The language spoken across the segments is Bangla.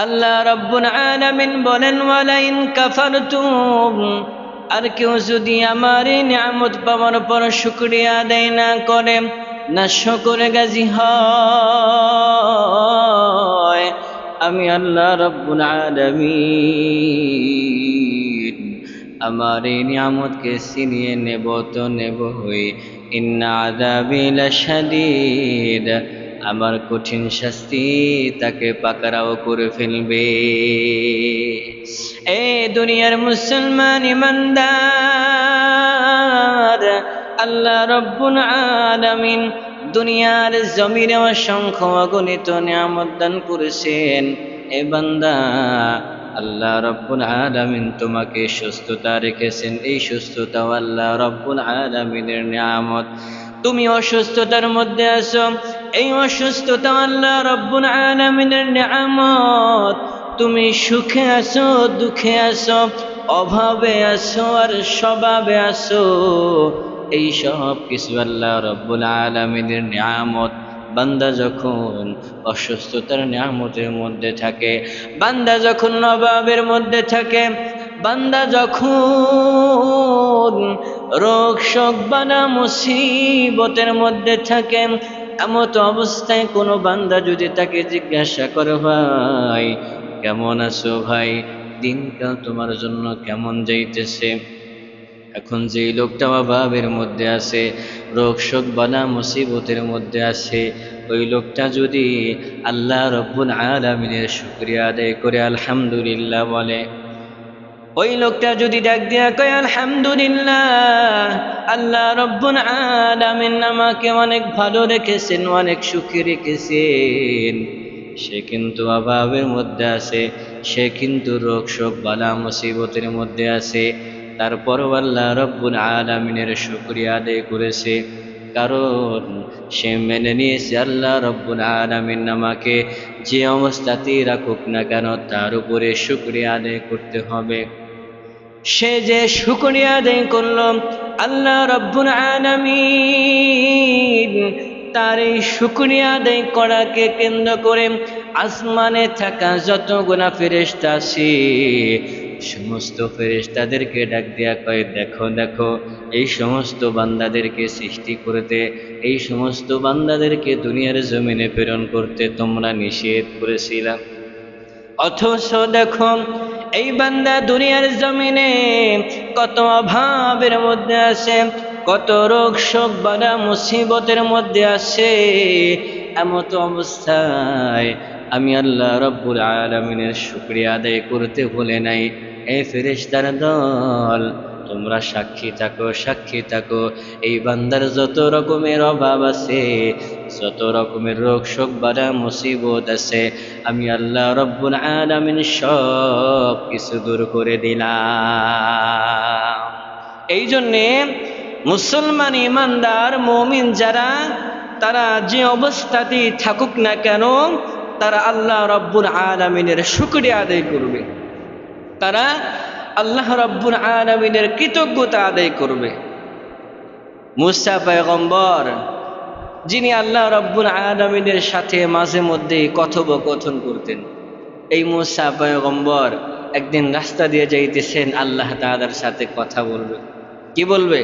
আল্লাহ রাব্বুল আলামিন বলেন, ওয়ালাইন কাফারতুম, আর কেউ যদি আমার এই নিয়ামত পাওয়ার পর শুকরিয়া আদায় না করে, না শুকরগাজি হয়, আমি আল্লাহ রাব্বুল আলামিন আমার এই নিয়ামতকে ছিনিয়ে নেব তো নেবই। ইন্না আযাবি লাশাদীদ, আমার কঠিন শাস্তি তাকে পাকড়াও করে ফেলবে। এ দুনিয়ার মুসলমান ইমানদার, আল্লাহ রাব্বুল আলামিন দুনিয়ার জমিনে অসংখ্য অগণিত নিয়ামত দান করেছেন। এ বান্দা, আল্লাহ রাব্বুল আলামিন তোমাকে সুস্থতা রেখেছেন। এই সুস্থতাও আল্লাহ রাব্বুল আলামিনের নিয়ামত। তুমি অসুস্থতার মধ্যে আছো, এই অসুস্থতা আল্লাহ রাব্বুল আলামিনের নিয়ামত। তুমি সুখে আছো, দুঃখে আছো, অভাবে আছো আর স্বভাবে আছো, এই সব কিছু আল্লাহ রাব্বুল আলামিনের নিয়ামত। বান্দা যখন অসুস্থতার নিয়ামতের মধ্যে থাকে, বান্দা যখন অভাবের মধ্যে থাকে, বান্দা যখন রোগ শোক বালা মুসিবতের মধ্যে থাকে, এমত অবস্থায় কোনো বান্দা যদি তাকে জিজ্ঞাসা করে, ভাই কেমন আছো, ভাই দিনকাল তোমার জন্য কেমন যাইতেছে, এখন যে লোকটা অভাবের মধ্যে আছে, রোগ শোক বালা মুসিবতের মধ্যে আছে, ওই লোকটা যদি আল্লাহ রাব্বুল আলামিনের শুকরিয়া আদায় করে আলহামদুলিল্লাহ বলে, ওই লোকটা যদি ডাক দিয়া কয় আলহামদুলিল্লাহ, আল্লাহ রাব্বুল আলামিন আমাকে অনেক ভালো রেখেছেন, অনেক সুখী রেখেছেন, সে কিন্তু অভাবের মধ্যে আছে, সে কিন্তু রোগ শোক বালা মুসিবতের মধ্যে আছে, তারপরও আল্লাহ রাব্বুল আলামিনের শুকরিয়া আদায় করেছে, কারণ সে মেনে নিয়েছে আল্লাহ রাব্বুল আলামিন আমাকে যে অবস্থাতেই রাখুক না কেন তার উপরে শুকরিয়া আদায় করতে হবে। সে যে শুকরিয়া আদায় করলো, আল্লাহ রাব্বুল আলামিন তার এই শুকরিয়া আদায় করাকে কেন্দ্র করে আসমানে থাকা যতগুলো ফেরেশতা আছে, সমস্ত ফেরেশতাদেরকে ডাক দিয়া কয়, দেখো দেখো এই সমস্ত বান্দাদেরকে সৃষ্টি করতে, এই সমস্ত বান্দাদেরকে দুনিয়ার জমিনে প্রেরণ করতে তোমরা নিষেধ করেছিলা, অথচ দেখো এই বান্দা দুনিয়ার জমিনে কত অভাবের মধ্যে আছে, কত রোগ শোক বালা মুসিবতের মধ্যে আছে, এমত অবস্থায় আমি আল্লাহ রাব্বুল আলামিনের শুকরিয়া আদায় করতে ভুলে নাই। এই ফেরেশতার দল, তোমরা সাক্ষী থাকো, সাক্ষী থাকো, এই বান্দার যত রকমের অভাব আছে, যত রকমের রোগ শোক বালা মুসিবত আছে, আমি আল্লাহ রাব্বুল আলামিন সব কিছু দূর করে দিলাম। এই জন্যে মুসলমান ইমানদার মুমিন যারা, তারা যে অবস্থাতেই থাকুক না কেন, তারা আল্লাহ রাব্বুল আলামিনের শুকরিয়া আদায় করবে, তারা আল্লাহ রাব্বুল আলামিনের কৃতজ্ঞতা আদায় করবে। মুসা পয়গম্বর, যিনি আল্লাহ রাব্বুল আলামিনের সাথে মাঝে মধ্যে কথোপকথন করতেন, এই মুসা পয়গম্বর একদিন রাস্তা দিয়ে যাইতেছেন, আল্লাহ তাআলার সাথে কথা বলবে। কি বলবে?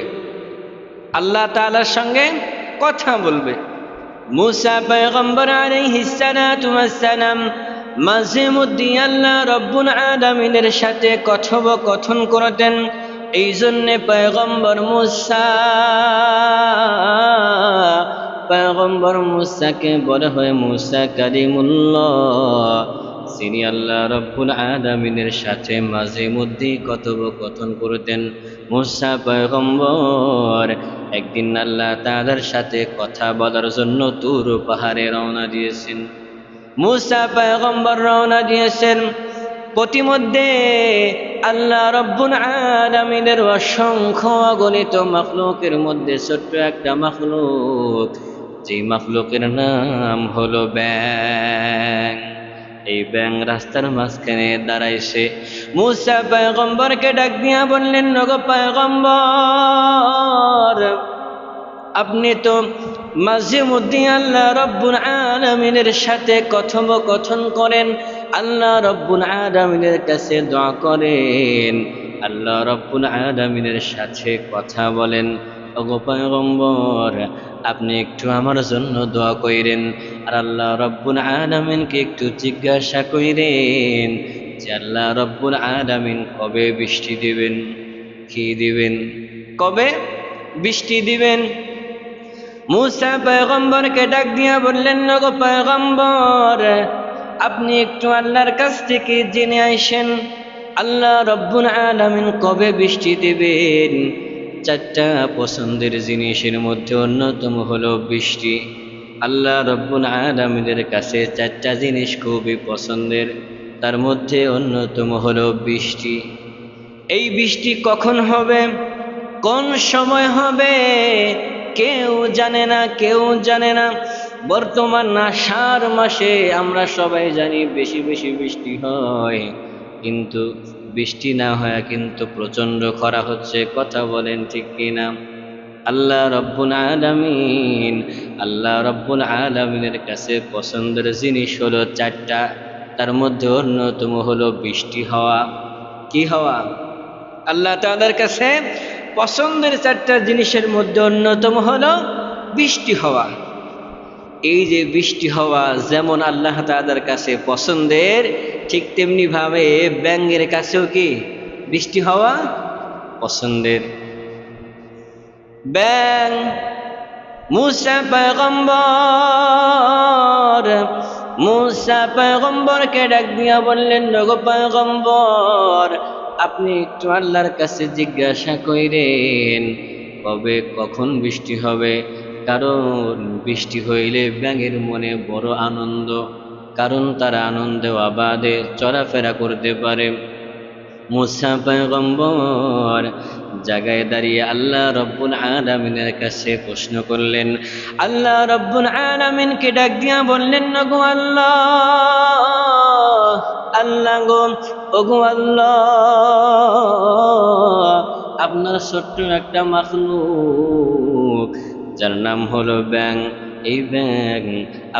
আল্লাহ তাআলার সঙ্গে কথা বলবে। মুসা পয়গম্বর আলাইহিস সালাতু ওয়াস সালাম মাঝে মধ্যে আল্লাহ রাব্বুল আলামিনের সাথে কথোপকথন করতেন। এই জন্যে পয়গম্বর মুসাকে বলা হয় মুসা কালিমুল্লাহ, যিনি আল্লাহ রাব্বুল আলামিনের সাথে মাঝে মধ্যে কথোপকথন করতেন। মুসা পয়গম্বর একদিন আল্লাহ তাআলার সাথে কথা বলার জন্য তুর পাহাড়ে রওনা দিয়েছেন। মুসা পয়গম্বর রওনা দিয়েছেন, প্রতিমধ্যে আল্লাহ রাব্বুল আলামিনের অসংখ্য অগণিত মাখলুকের মধ্যে ছোট্ট একটা মাখলুক, যে মাখলুকের নাম হলো ব্যাঙ। এই ব্যাঙ রাস্তার মাঝখানে দাঁড়াইছে। মুসা পয়গম্বরকে ডাক দিয়া বললেন, নগো পয়গম্বর, আপনি তো মাঝে মধ্যে আল্লাহ রাব্বুল আলামিনের সাথে কথোপকথন করেন, আল্লাহ রব্বুল আলামিনের কাছে দোয়া করেন, আল্লাহ রব্বুল আলামিনের সাথে কথা বলেন, ওগো পয়গম্বর আপনি একটু আমার জন্য দোয়া কইরেন। আর আল্লাহ রব্বুল আলামিনকে একটু জিজ্ঞাসা কইরেন যে আল্লাহ রব্বুল আলামিন কবে বৃষ্টি দিবেন, কি দিবেন, কবে বৃষ্টি দিবেন। মূসা পয়গম্বরকে ডাক দিয়া বললেন, ওগো পয়গম্বর আপনি একটু আল্লাহর কাছ থেকে জেনে আইসেন আল্লাহ রব্বুল আলামিন কবে বৃষ্টি দিবেন। চারটা পছন্দের জিনিসের মধ্যে অন্যতম হলো বৃষ্টি। আল্লাহ রব্বুল আলামিনের কাছে চারটা জিনিস খুবই পছন্দের, তার মধ্যে অন্যতম হলো বৃষ্টি। এই বৃষ্টি কখন হবে, কোন সময় হবে কেউ জানে না, কেউ জানে না। বর্তমান আষাঢ় মাসে আমরা সবাই জানি বেশি বেশি বৃষ্টি হয়, কিন্তু বৃষ্টি না হয় কিন্তু প্রচণ্ড খরা হচ্ছে, কথা বলেন ঠিক কিনা? আল্লাহ রব্বুল আলামিন, আল্লাহ রব্বুল আলামিনের কাছে পছন্দের জিনিস হলো চারটা, তার মধ্যে অন্যতম হলো বৃষ্টি হওয়া। কি হওয়া? আল্লাহ তাআলার কাছে পছন্দের চারটা জিনিসের মধ্যে অন্যতম হলো বৃষ্টি হওয়া। এই যে বৃষ্টি হওয়া যেমন আল্লাহ তাআলার কাছে পছন্দের, ঠিক তেমনি ভাবে ব্যাঙের কাছেও কি বৃষ্টি হওয়া পছন্দের। ব্যাঙ মূসা পয়গম্বরকে ডাক দিয়া বললেন, ওগো পয়গম্বর আপনি একটু আল্লাহর কাছে জিজ্ঞাসা কইরেন কবে কখন বৃষ্টি হবে, কারণ বৃষ্টি হইলে ব্যাঙের মনে বড় আনন্দ, কারণ তারা আনন্দে আবাদে চলাফেরা করতে পারে। মূসা পয়গম্বর জায়গায় দাঁড়িয়ে আল্লাহ রব্বুল আলামিনের কাছে প্রশ্ন করলেন। আল্লাহ রব্বুল আলামিনকে ডাক দিয়া বললেন, ওগো আল্লাহ, আল্লাহ গো, ওগো আল্লাহ আপনার ছোট্ট একটা মাখলুক যার নাম হলো ব্যাঙ, এই ব্যাঙ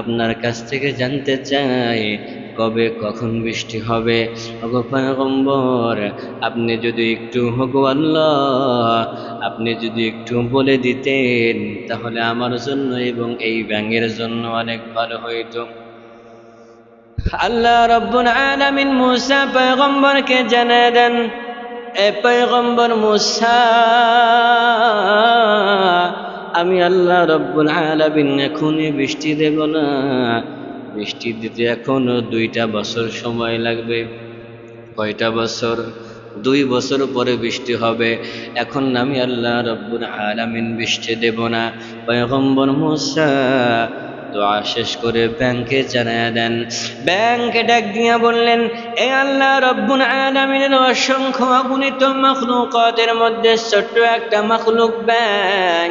আপনার কাছ থেকে জানতে চাই কবে কখন বৃষ্টি হবে। ওগো পয়গম্বর আপনি যদি একটু, ওগো আল্লাহ আপনি যদি একটু বলে দিতেন তাহলে আমার জন্য এবং এই ব্যাঙের জন্য অনেক ভালো হইতো। আল্লাহ রব্বুল আলামিন মূসা পয়গম্বরকে জানিয়ে দেন, এ পয়গম্বর মূসা আমি আল্লাহ রব্বুল আলামিন এখনই বৃষ্টি দেব না, বৃষ্টি দিতে এখনো 2টা বছর সময় লাগবে। কয়টা বছর? 2 বছর পরে বৃষ্টি হবে, এখন আমি আল্লাহ রব্বুল আলামিন বৃষ্টি দেব না। পয়গম্বর মূসা দোয়া শেষ করে ব্যাঙকে জানায়া দেন। ব্যাঙকে ডাক দিয়া বললেন, এ আল্লাহ রব্বুল আলামিনের অসংখ্য অগণিত মাখলুকাতের মধ্যে ছোট্ট একটা মাখলুক ব্যাঙ,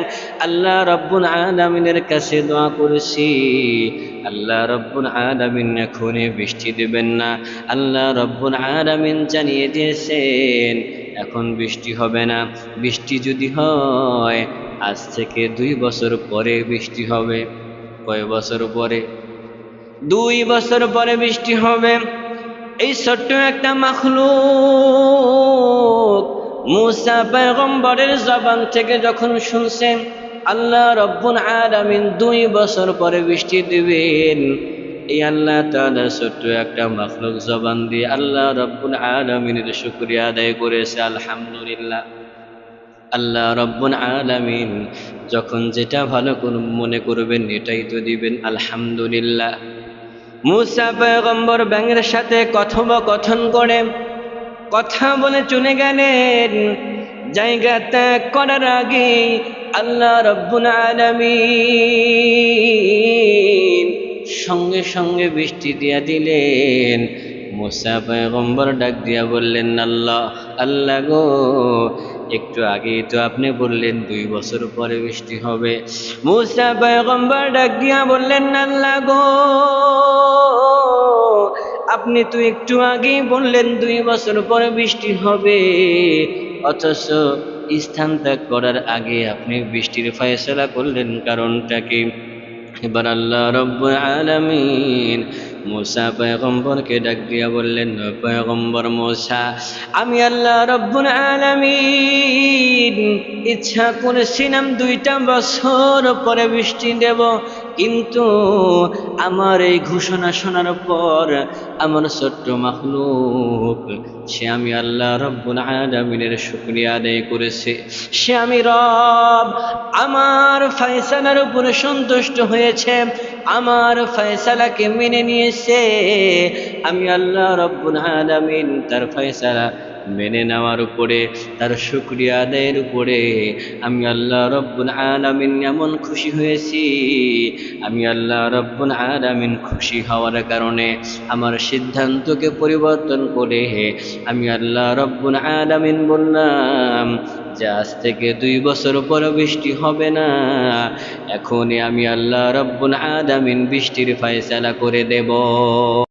আল্লাহ রব্বুল আলামিনের কাছে দোয়া করেছি আল্লাহ রব্বুল আলামিন এখনই বৃষ্টি দিবেন না। আল্লাহ রব্বুল আলামিন জানিয়ে দিয়েছেন এখন বৃষ্টি হবে না। বৃষ্টি যদি হয় আজ থেকে 2 বছর পরে বৃষ্টি হবে। কয় বছর পরে? 2 বছর পরে বৃষ্টি হবে। এই ছোট্ট একটা মাখলুক মূসা পয়গম্বরের জবান থেকে যখন শুনছেন আল্লাহ রব্বুল আলামিন 2 বছর পরে বৃষ্টি দিবেন, এই আল্লাহ তাআলা ছোট্ট একটা মাখলুক জবান দিয়ে আল্লাহ রব্বুল আলামিনের শুকরিয়া আদায় করেছে, আলহামদুলিল্লাহ। আল্লাহ রব্বুল আলামিন যখন যেটা ভালো মনে করবেন এটাই তো দিবেন, আলহামদুলিল্লাহ। মূসা পয়গম্বর ব্যাঙের সাথে কথোপকথন করে কথা বলে চলে গেলেন। জায়গা ত্যাগ করার আগে আল্লাহ রব্বুল আলামিন সঙ্গে সঙ্গে বৃষ্টি দিয়া দিলেন। মূসা পয়গম্বর ডাক দিয়া বললেন, আল্লাহ, আল্লাহ গো, একটু আগেই তো আপনি বললেন 2 বছর পরে বৃষ্টি হবে। মূসা পয়গম্বর ডাক দিয়া বললেন, আল্লাহ গো, আপনি তো একটু আগেই বললেন 2 বছর পরে বৃষ্টি হবে, অথচ স্থান ত্যাগ করার আগে আপনি বৃষ্টির ফয়সালা করলেন, কারণটা কি? এবার আল্লাহ রব্বুল আলামিন मूसा পয়গম্বরকে ডাক দিয়া বললেন, পয়গম্বর मूसा, আমি আল্লাহ রব্বুল আলামিন ইচ্ছা করেছিলাম 2টা বছর পরে বৃষ্টি দেব, কিন্তু আমার এই ঘোষণা শোনার পর আমার ছোট্ট মাখলুক সে আমি আল্লাহ রব্বুল আলামিনের শুকরিয়া আদায় করেছে। সে আমি রব আমার ফয়সালার উপরে সন্তুষ্ট হয়েছে, আমার ফয়সালাকে মেনে নিয়েছে। আমি আল্লাহ রব্বুল আলামিন তার ফয়সালা মেনে নেওয়ার উপরে, তার শুকরিয়া আদায়ের উপরে আমি আল্লাহ রব্বুল আলামিন এমন খুশি হয়েছি। আমি আল্লাহ রব্বুল আলামিন খুশি হওয়ার কারণে আমার সিদ্ধান্তকে পরিবর্তন করে আমি আল্লাহ রব্বুল আলামিন বললাম যে আজ থেকে 2 বছর পর বৃষ্টি হবে না, এখনই আমি আল্লাহ রব্বুল আলামিন বৃষ্টির ফয়সালা করে দেব।